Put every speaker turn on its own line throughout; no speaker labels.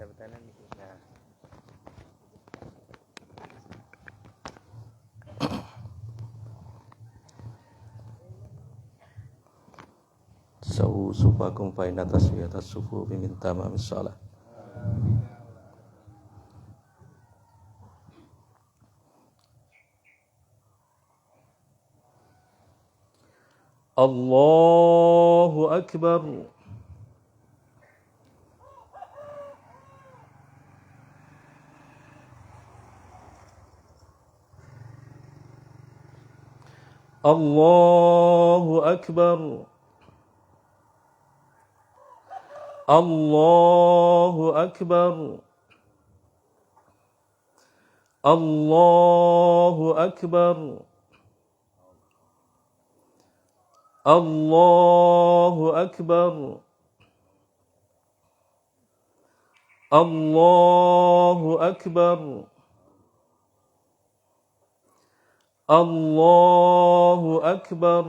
Sabtanan dikit. Nah.
Sawu sufakum fa inna taswiyatas sufufi min tamamis shalah. Allahu akbar. Allahu akbar. Allahu akbar. Allahu akbar. Allahu akbar. Allahu akbar. Allahu akbar.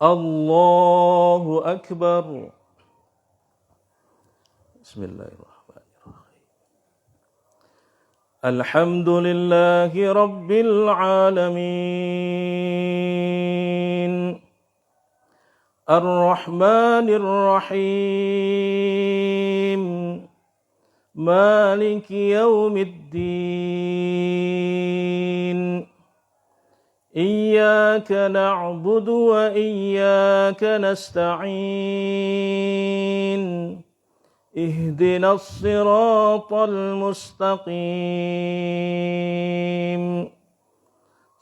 Allahu akbar. Bismillahirrahmanirrahim. Alhamdulillahi rabbil alamin. Ar-Rahmanir Rahim. Maliki yaumiddin. Iyyaka na'budu wa iyyaka nasta'in. Ihdinas siratal mustaqim.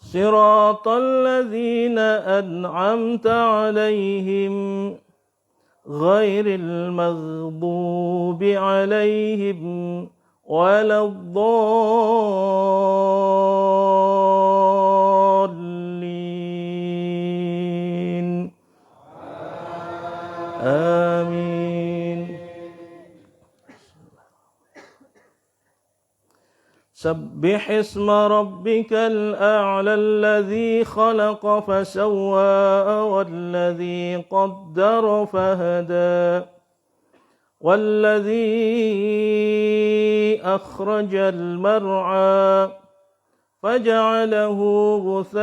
Siratal ladzina an'amta 'alaihim ghairil maghdubi 'alaihim waladdallin. Amin. Sabbih isma rabbikal a'la alladhi khalaqa fasawwa walladhi qaddara fahada walladhi akhrajal mar'a faj'alahu ghutha'an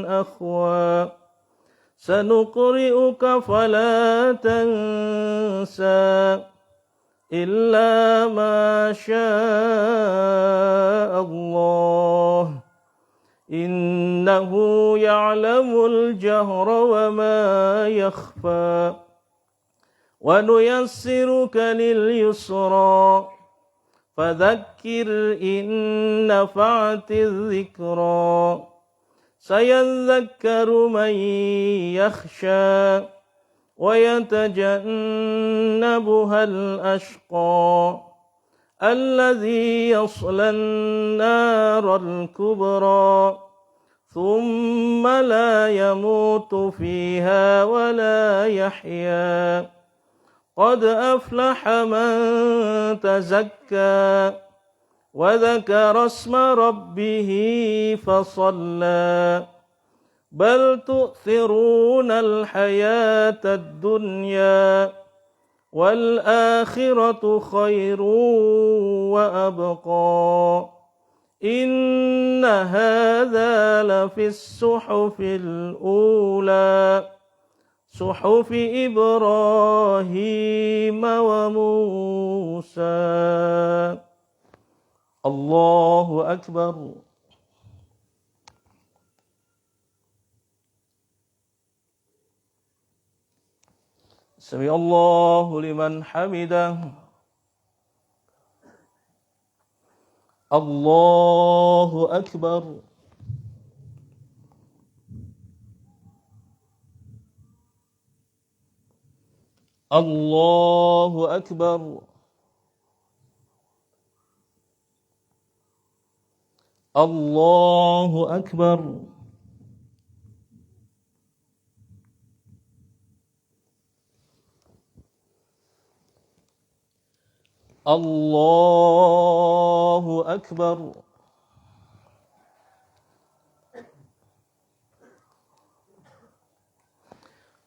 akhwa sanuqri'uka fala tansa إلا ما شاء الله إنه يعلم الجهر وما يخفى ونيسرك لليسرى فذكر إن نفعت الذكرى سيذكر من يخشى ويتجنبها الأشقى الذي يصلى النار الكبرى ثم لا يموت فيها ولا يحيا قد أفلح من تزكى وذكر اسم ربه فصلى بل تؤثرون الحياة الدنيا والآخرة خير وأبقى إن هذا لفي الصحف الأولى صحف إبراهيم وموسى. الله أكبر. Sami Allahu liman hamidah. Allahu akbar. Allahu akbar. Allahu akbar. Allahu akbar.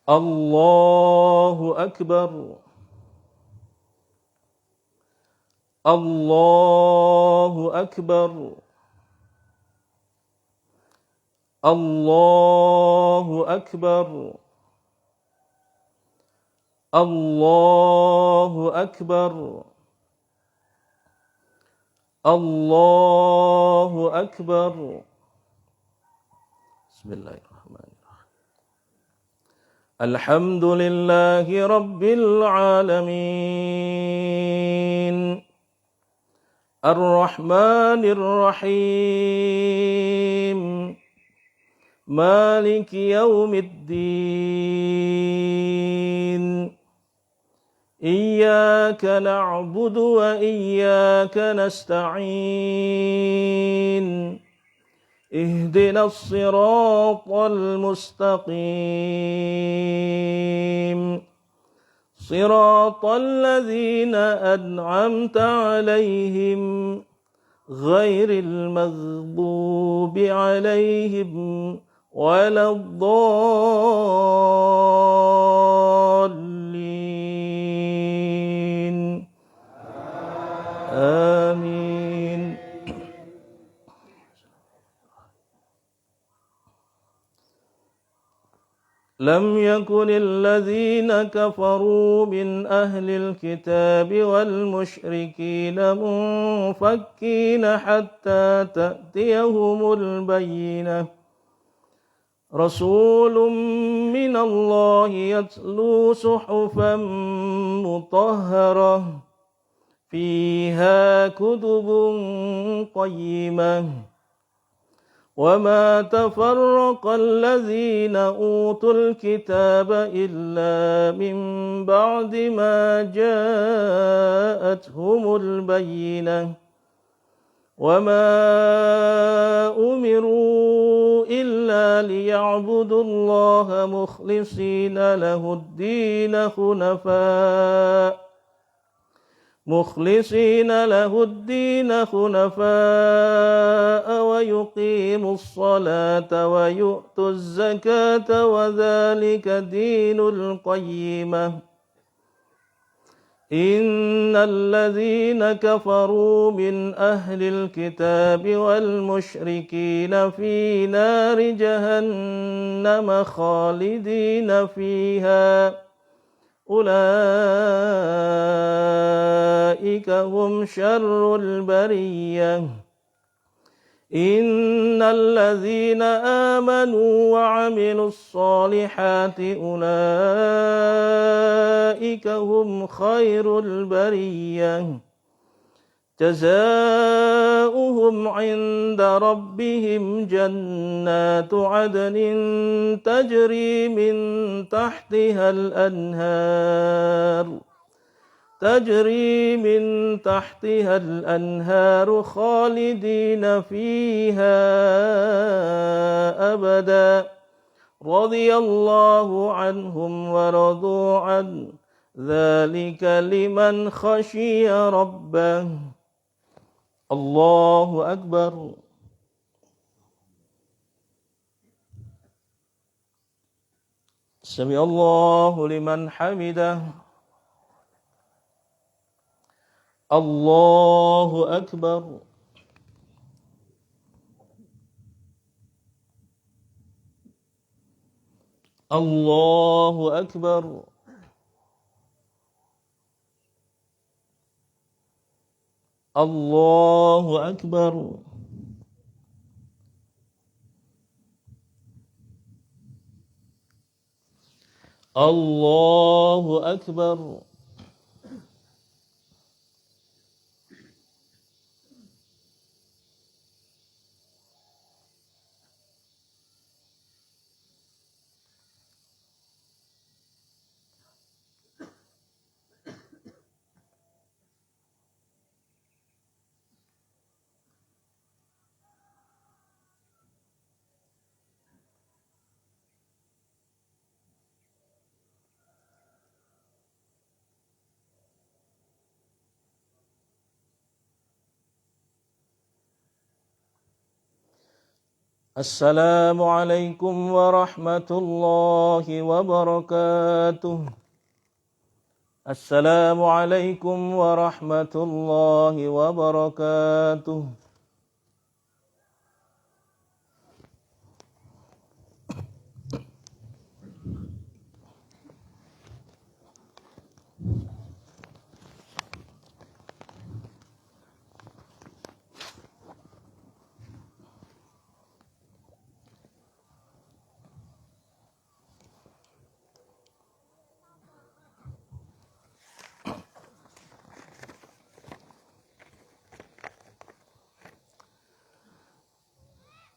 الله أكبر الله أكبر الله أكبر الله أكبر الله أكبر بسم الله الرحمن الرحيم الحمد لله رب العالمين الرحمن الرحيم مالك يوم الدين إياك نعبد وإياك نستعين اهدنا الصراط المستقيم صراط الذين أنعمت عليهم غير المغضوب عليهم ولا الضالين آمين لم يكن الذين كفروا من أهل الكتاب والمشركين منفكين حتى تأتيهم البينة رسول من الله يتلو صحفا مطهرة فيها كتب قيمة وما تفرق الذين أوتوا الكتاب إلا من بعد ما جاءتهم البينة وما أمروا إلا ليعبدوا الله مخلصين له الدين خنفاء ويقيموا الصلاة ويؤتوا الزكاة وذلك دين القيمة إن الذين كفروا من أهل الكتاب والمشركين في نار جهنم خالدين فيها أولئك هم شر البرية إن الذين آمنوا وعملوا الصالحات أولئك هم خير البرية جزاؤهم عند ربهم جنات عدن تجري من تحتها الأنهار خالدين فيها أبدا رضي الله عنهم ورضوا عنه ذلك لمن خشي ربه الله أكبر سمع الله لمن حمده الله أكبر الله أكبر الله أكبر الله أكبر Assalamualaikum warahmatullahi wabarakatuh. Assalamualaikum warahmatullahi wabarakatuh.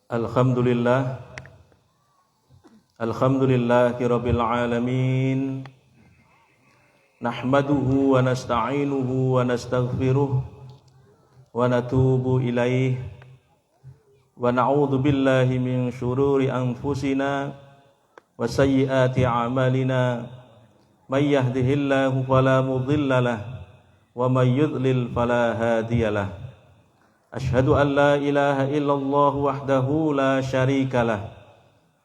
Alhamdulillah, alhamdulillahirabbil alamin. Nahmaduhu wa nasta'inuhu wa nastaghfiruh wa natubu ilaih wa na'udzu billahi min syururi anfusina wa sayyiati a'malina. May yahdihillahu fala mudhillalah wa may yudlil fala hadiyalah. Ashhadu an la ilaha illallah wahdahu la syarikalah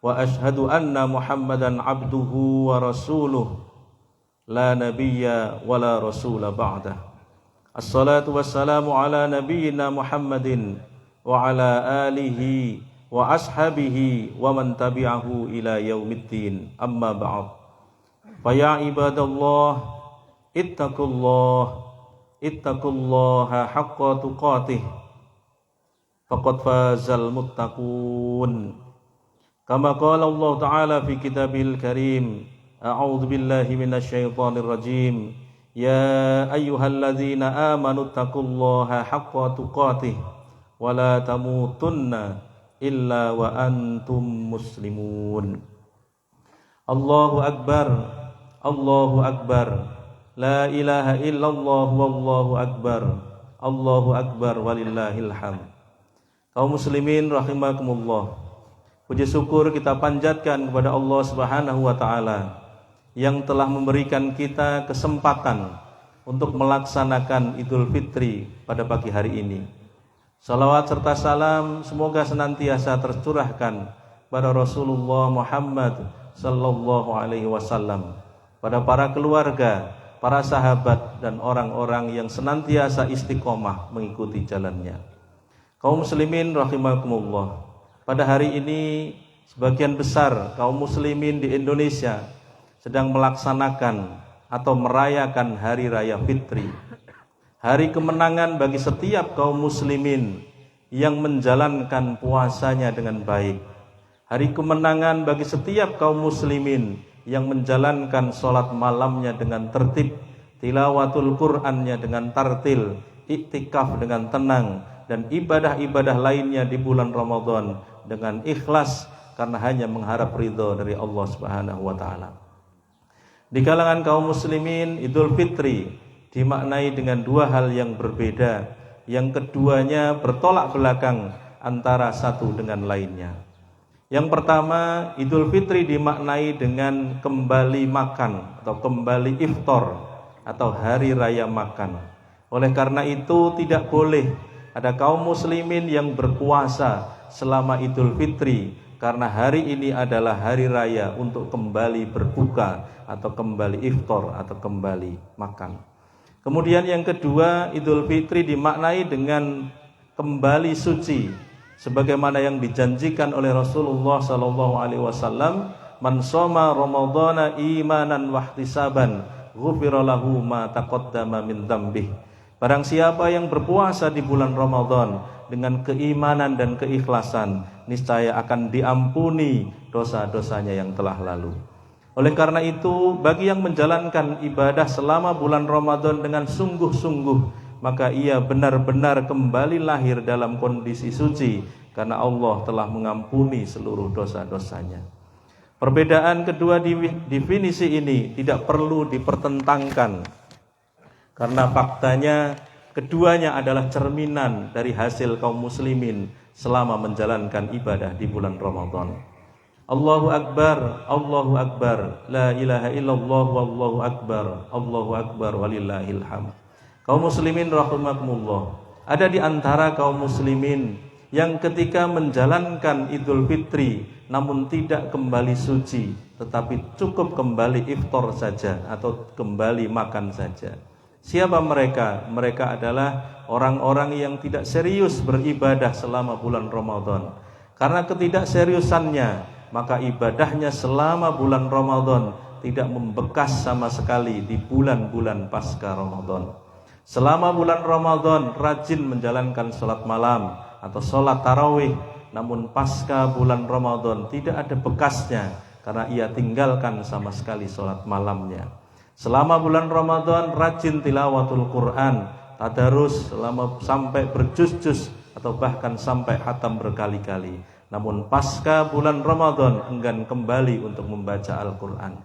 wa ashhadu anna Muhammadan abduhu wa rasuluh la nabiyya wa la rasula ba'dah. Assalatu wassalamu ala nabiyyina Muhammadin wa ala alihi wa ashabihi wa man tabi'ahu ila yaumiddin. Amma ba'd. Fa ya ibadallah ittaqullaha haqqa tuqatih faqad fazal muttaqun. Kama qala Allah Ta'ala fi kitabil karim. A'udzu billahi minasyaitonir rajim. Ya ayyuhalladzina amanu taqullaha haqqa tuqatih wa la tamutunna illa wa antum muslimun. Allahu akbar, Allahu akbar. La ilaha illallah wallahu akbar. Allahu akbar walillahil hamd. Kaum muslimin rahimakumullah, puji syukur kita panjatkan kepada Allah Subhanahu wa taala yang telah memberikan kita kesempatan untuk melaksanakan Idul Fitri pada pagi hari ini. Salawat serta salam semoga senantiasa tercurahkan pada Rasulullah Muhammad sallallahu alaihi wasallam, pada para keluarga, para sahabat dan orang-orang yang senantiasa istiqomah mengikuti jalannya. Kaum muslimin rahimakumullah, pada hari ini sebagian besar kaum muslimin di Indonesia sedang melaksanakan atau merayakan Hari Raya Fitri, hari kemenangan bagi setiap kaum muslimin yang menjalankan puasanya dengan baik, hari kemenangan bagi setiap kaum muslimin yang menjalankan sholat malamnya dengan tertib, tilawatul Qur'annya dengan tartil, iktikaf dengan tenang, dan ibadah-ibadah lainnya di bulan Ramadan dengan ikhlas karena hanya mengharap ridho dari Allah Subhanahu wa taala. Di kalangan kaum muslimin, Idul Fitri dimaknai dengan dua hal yang berbeda, yang keduanya bertolak belakang antara satu dengan lainnya. Yang pertama, Idul Fitri dimaknai dengan kembali makan atau kembali iftar atau hari raya makan. Oleh karena itu tidak boleh ada kaum muslimin yang berpuasa selama Idul Fitri, karena hari ini adalah hari raya untuk kembali berbuka atau kembali iftar atau kembali makan. Kemudian yang kedua, Idul Fitri dimaknai dengan kembali suci, sebagaimana yang dijanjikan oleh Rasulullah SAW, man shoma ramadhana imanan wahtisaban ghufira lahu ma taqaddama min dzambih. Barang siapa yang berpuasa di bulan Ramadan dengan keimanan dan keikhlasan, niscaya akan diampuni dosa-dosanya yang telah lalu. Oleh karena itu, bagi yang menjalankan ibadah selama bulan Ramadan dengan sungguh-sungguh, maka ia benar-benar kembali lahir dalam kondisi suci, karena Allah telah mengampuni seluruh dosa-dosanya. Perbedaan kedua definisi ini tidak perlu dipertentangkan, karena faktanya keduanya adalah cerminan dari hasil kaum muslimin selama menjalankan ibadah di bulan Ramadan. Allahu Akbar, Allahu Akbar, la ilaha illallah wallahu akbar, Allahu Akbar walillahil hamd. Kaum muslimin rahimakumullah, ada di antara kaum muslimin yang ketika menjalankan Idul Fitri namun tidak kembali suci, tetapi cukup kembali iftar saja atau kembali makan saja. Siapa mereka? Mereka adalah orang-orang yang tidak serius beribadah selama bulan Ramadan. Karena ketidakseriusannya, maka ibadahnya selama bulan Ramadan tidak membekas sama sekali di bulan-bulan pasca Ramadan. Selama bulan Ramadan rajin menjalankan sholat malam atau sholat tarawih, namun pasca bulan Ramadan tidak ada bekasnya karena ia tinggalkan sama sekali sholat malamnya. Selama bulan Ramadan rajin tilawatul Quran, tadarus selama sampai berjuz-juz atau bahkan sampai khatam berkali-kali. Namun pasca bulan Ramadan enggan kembali untuk membaca Al-Quran.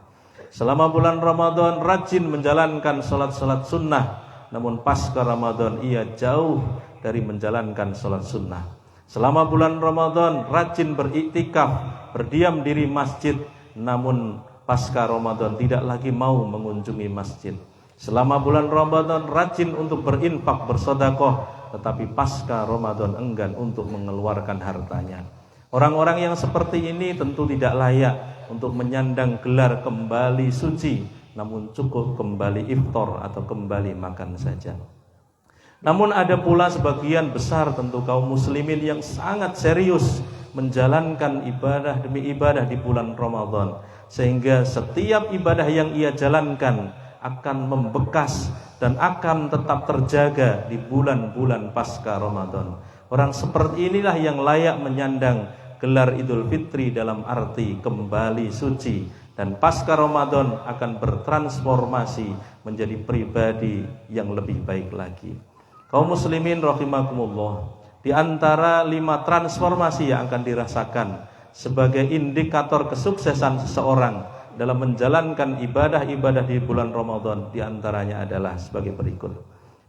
Selama bulan Ramadan rajin menjalankan sholat-sholat sunnah, namun pasca Ramadan ia jauh dari menjalankan sholat sunnah. Selama bulan Ramadan rajin beriktikaf, berdiam diri masjid, namun pasca Ramadan tidak lagi mau mengunjungi masjid. Selama bulan Ramadan rajin untuk berinfak, bersedekah, tetapi pasca Ramadan enggan untuk mengeluarkan hartanya. Orang-orang yang seperti ini tentu tidak layak untuk menyandang gelar kembali suci, namun cukup kembali iftar atau kembali makan saja. Namun ada pula sebagian besar tentu kaum muslimin yang sangat serius menjalankan ibadah demi ibadah di bulan Ramadan, sehingga setiap ibadah yang ia jalankan akan membekas dan akan tetap terjaga di bulan-bulan pasca Ramadan. Orang seperti inilah yang layak menyandang gelar Idul Fitri dalam arti kembali suci, dan pasca Ramadan akan bertransformasi menjadi pribadi yang lebih baik lagi. Kaum muslimin rahimakumullah, di antara 5 transformasi yang akan dirasakan sebagai indikator kesuksesan seseorang dalam menjalankan ibadah-ibadah di bulan Ramadan, di antaranya adalah sebagai berikut.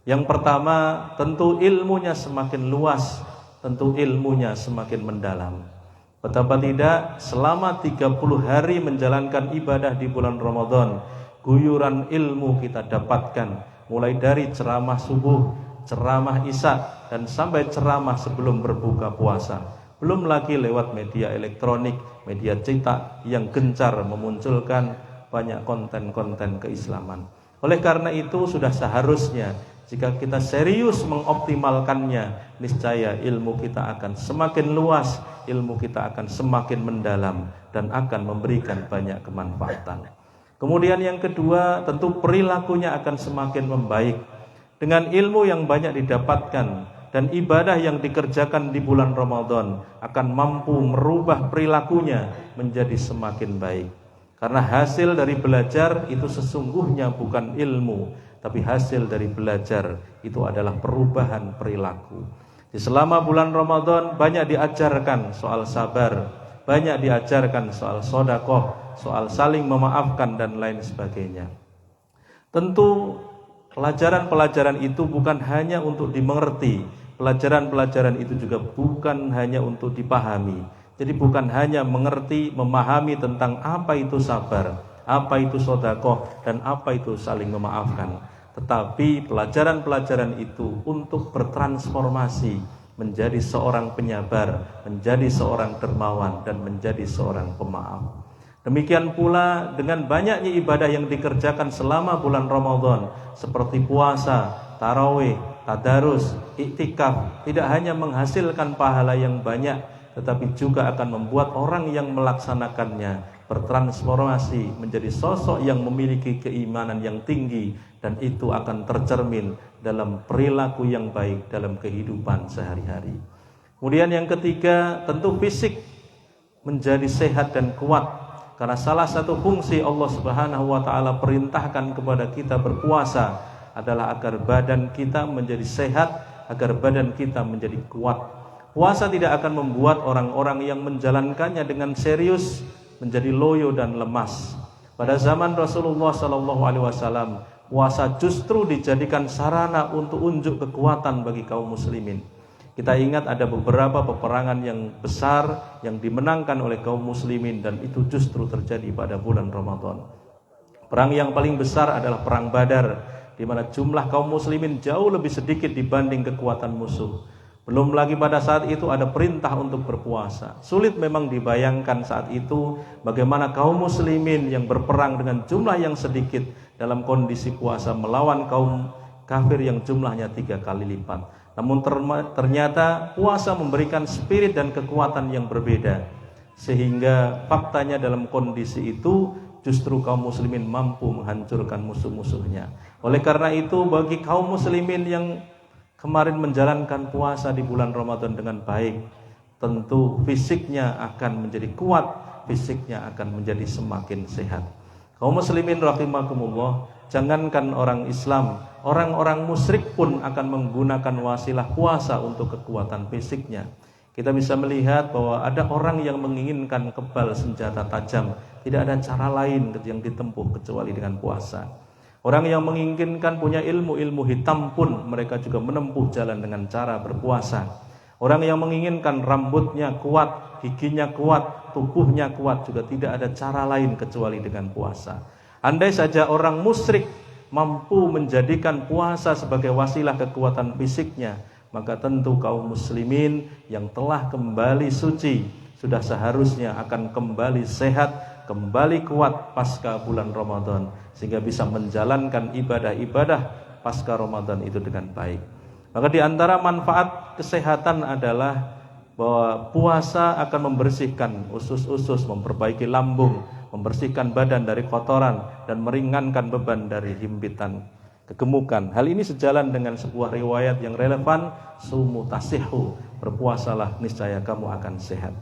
Yang pertama, tentu ilmunya semakin luas, tentu ilmunya semakin mendalam. Betapa tidak, selama 30 hari menjalankan ibadah di bulan Ramadan, guyuran ilmu kita dapatkan, mulai dari ceramah subuh, ceramah isya, dan sampai ceramah sebelum berbuka puasa. Belum lagi lewat media elektronik, media cetak yang gencar memunculkan banyak konten-konten keislaman. Oleh karena itu sudah seharusnya jika kita serius mengoptimalkannya, niscaya ilmu kita akan semakin luas, ilmu kita akan semakin mendalam, dan akan memberikan banyak kemanfaatan. Kemudian yang kedua, tentu perilakunya akan semakin membaik. Dengan ilmu yang banyak didapatkan dan ibadah yang dikerjakan di bulan Ramadan akan mampu merubah perilakunya menjadi semakin baik. Karena hasil dari belajar itu sesungguhnya bukan ilmu, tapi hasil dari belajar itu adalah perubahan perilaku. Di selama bulan Ramadan banyak diajarkan soal sabar, banyak diajarkan soal sedekah, soal saling memaafkan dan lain sebagainya. Tentu pelajaran-pelajaran itu bukan hanya untuk dimengerti, pelajaran-pelajaran itu juga bukan hanya untuk dipahami. Jadi bukan hanya mengerti, memahami tentang apa itu sabar, apa itu sedekah, dan apa itu saling memaafkan. Tetapi pelajaran-pelajaran itu untuk bertransformasi menjadi seorang penyabar, menjadi seorang dermawan, dan menjadi seorang pemaaf. Demikian pula dengan banyaknya ibadah yang dikerjakan selama bulan Ramadan, seperti puasa, tarawih, tadarus, iktikaf, tidak hanya menghasilkan pahala yang banyak, tetapi juga akan membuat orang yang melaksanakannya bertransformasi menjadi sosok yang memiliki keimanan yang tinggi, dan itu akan tercermin dalam perilaku yang baik dalam kehidupan sehari-hari. Kemudian yang ketiga, tentu fisik menjadi sehat dan kuat, karena salah satu fungsi Allah Subhanahu wa taala perintahkan kepada kita berpuasa adalah agar badan kita menjadi sehat, agar badan kita menjadi kuat. Puasa tidak akan membuat orang-orang yang menjalankannya dengan serius menjadi loyo dan lemas. Pada zaman Rasulullah SAW, puasa justru dijadikan sarana untuk unjuk kekuatan bagi kaum muslimin. Kita ingat ada beberapa peperangan yang besar yang dimenangkan oleh kaum muslimin, dan itu justru terjadi pada bulan Ramadan. Perang yang paling besar adalah perang Badar, di mana jumlah kaum muslimin jauh lebih sedikit dibanding kekuatan musuh. Belum lagi pada saat itu ada perintah untuk berpuasa. Sulit memang dibayangkan saat itu bagaimana kaum muslimin yang berperang dengan jumlah yang sedikit dalam kondisi puasa melawan kaum kafir yang jumlahnya 3 kali lipat. Namun ternyata puasa memberikan spirit dan kekuatan yang berbeda, sehingga faktanya dalam kondisi itu justru kaum muslimin mampu menghancurkan musuh-musuhnya. Oleh karena itu bagi kaum muslimin yang kemarin menjalankan puasa di bulan Ramadan dengan baik, tentu fisiknya akan menjadi kuat, fisiknya akan menjadi semakin sehat. Kaum muslimin rahimakumullah, jangankan orang Islam, orang-orang musyrik pun akan menggunakan wasilah puasa untuk kekuatan fisiknya. Kita bisa melihat bahwa ada orang yang menginginkan kebal senjata tajam, tidak ada cara lain yang ditempuh kecuali dengan puasa. Orang yang menginginkan punya ilmu hitam pun mereka juga menempuh jalan dengan cara berpuasa. Orang yang menginginkan rambutnya kuat, giginya kuat, tubuhnya kuat juga tidak ada cara lain kecuali dengan puasa. Andai saja orang musyrik mampu menjadikan puasa sebagai wasilah kekuatan fisiknya, maka tentu kaum muslimin yang telah kembali suci sudah seharusnya akan kembali sehat, kembali kuat pasca bulan Ramadan, sehingga bisa menjalankan ibadah-ibadah pasca Ramadan itu dengan baik. Maka di antara manfaat kesehatan adalah bahwa puasa akan membersihkan usus-usus, memperbaiki lambung, membersihkan badan dari kotoran, dan meringankan beban dari himpitan kegemukan. Hal ini sejalan dengan sebuah riwayat yang relevan, sumu tasihhu, berpuasalah niscaya kamu akan sehat.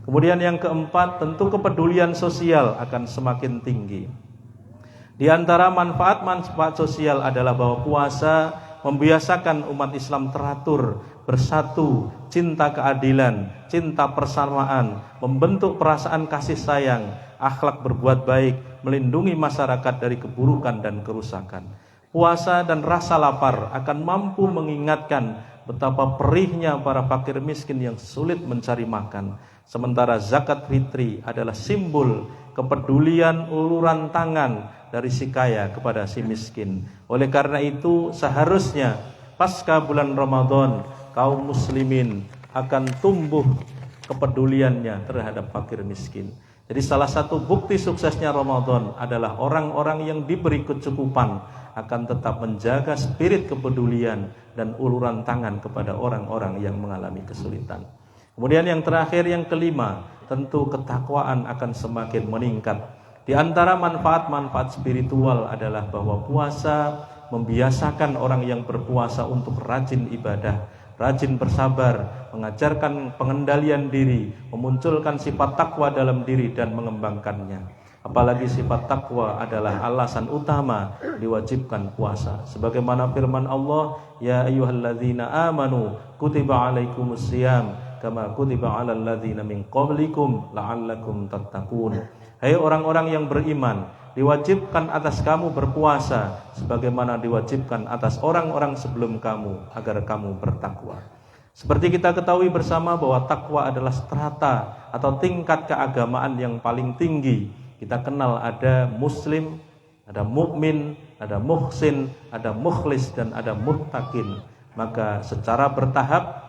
Kemudian yang keempat, tentu kepedulian sosial akan semakin tinggi. Di antara manfaat-manfaat sosial adalah bahwa puasa membiasakan umat Islam teratur, bersatu, cinta keadilan, cinta persamaan, membentuk perasaan kasih sayang, akhlak berbuat baik, melindungi masyarakat dari keburukan dan kerusakan. Puasa dan rasa lapar akan mampu mengingatkan betapa perihnya para fakir miskin yang sulit mencari makan. Sementara zakat fitri adalah simbol kepedulian uluran tangan dari si kaya kepada si miskin. Oleh karena itu seharusnya pasca bulan Ramadan kaum muslimin akan tumbuh kepeduliannya terhadap fakir miskin. Jadi salah satu bukti suksesnya Ramadan adalah orang-orang yang diberi kecukupan akan tetap menjaga spirit kepedulian dan uluran tangan kepada orang-orang yang mengalami kesulitan. Kemudian yang terakhir, yang kelima, tentu ketakwaan akan semakin meningkat. Di antara manfaat-manfaat spiritual adalah bahwa puasa membiasakan orang yang berpuasa untuk rajin ibadah, rajin bersabar, mengajarkan pengendalian diri, memunculkan sifat takwa dalam diri dan mengembangkannya. Apalagi sifat takwa adalah alasan utama diwajibkan puasa. Sebagaimana firman Allah, ya ayyuhalladzina amanu kutiba alaikumusiyam kama kutiba alal ladzina min qablikum la'allakum tattaqun. Hai orang-orang yang beriman, diwajibkan atas kamu berpuasa sebagaimana diwajibkan atas orang-orang sebelum kamu agar kamu bertakwa. Seperti kita ketahui bersama bahwa takwa adalah strata atau tingkat keagamaan yang paling tinggi. Kita kenal ada muslim, ada mukmin, ada muhsin, ada mukhlis, dan ada muttaqin. Maka secara bertahap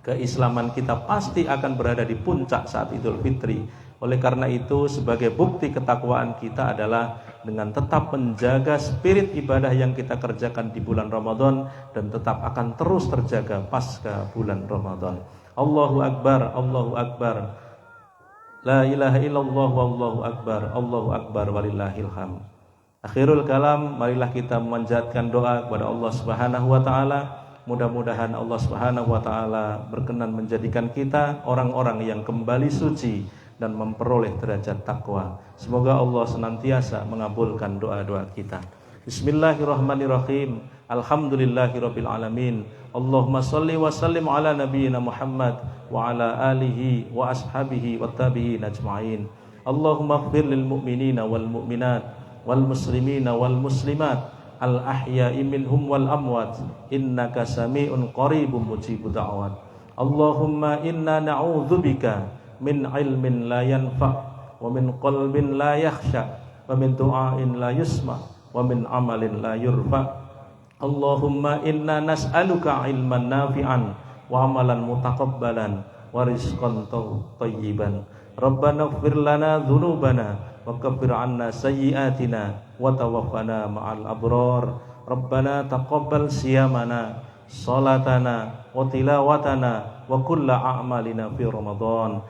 keislaman kita pasti akan berada di puncak saat Idul Fitri. Oleh karena itu sebagai bukti ketakwaan kita adalah dengan tetap menjaga spirit ibadah yang kita kerjakan di bulan Ramadan dan tetap akan terus terjaga pasca bulan Ramadan. Allahu Akbar, Allahu Akbar. La ilaha illallah wallahu akbar, Allahu akbar walillahil hamd. Akhirul kalam, marilah kita memanjatkan doa kepada Allah Subhanahu wa taala. Mudah-mudahan Allah Subhanahu wa taala berkenan menjadikan kita orang-orang yang kembali suci dan memperoleh derajat takwa. Semoga Allah senantiasa mengabulkan doa-doa kita. Bismillahirrahmanirrahim. Alhamdulillahirabbil alamin. Allahumma shalli wa sallim ala nabiyyina Muhammad wa ala alihi wa ashabihi wa tabi'in ajma'in. Allahumma ighfir lil mu'minina wal mu'minat wal muslimina wal muslimat al ahya'i minhum wal amwat innaka sami'un qaribun mujibud da'wat. Allahumma inna na'udzubika min ilmin la yanfa' wa min qalbin la yakhsha wa min du'ain la yusma' wa min amalin la yurfa'. Allahumma inna nas'aluka ilman nafi'an wa amalan mutaqabbalan wa rizqan thayyiban. Rabbana ighfir lana dzunubana wa kaffir 'anna sayyi'atina wa tawaffana ma'al abrar. Rabbana taqabbal siyamana salatana wa tilawatana wa kulla a'malina fi Ramadan.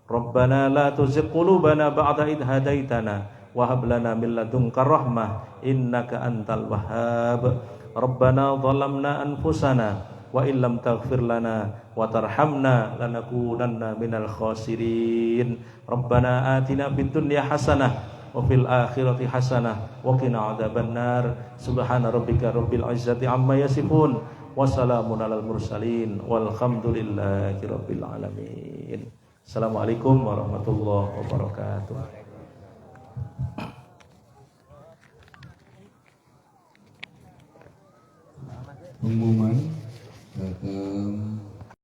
Rabbana la tuzigh qulubana ba'da idh hadaitana wa hab lana min ladunka rahmah innaka antal wahhab. Rabbana zalamna anfusana wa illam taghfir lana wa tarhamna lanakunanna minal khasirin. Rabbana atina fid dunya hasanah wa fil akhirati hasanah wa qina adzabannar. Subhana rabbika rabbil izzati amma yasifun wa salamun alal mursalin walhamdulillahi rabbil alamin. Assalamualaikum warahmatullahi wabarakatuh.
Pengumuman datang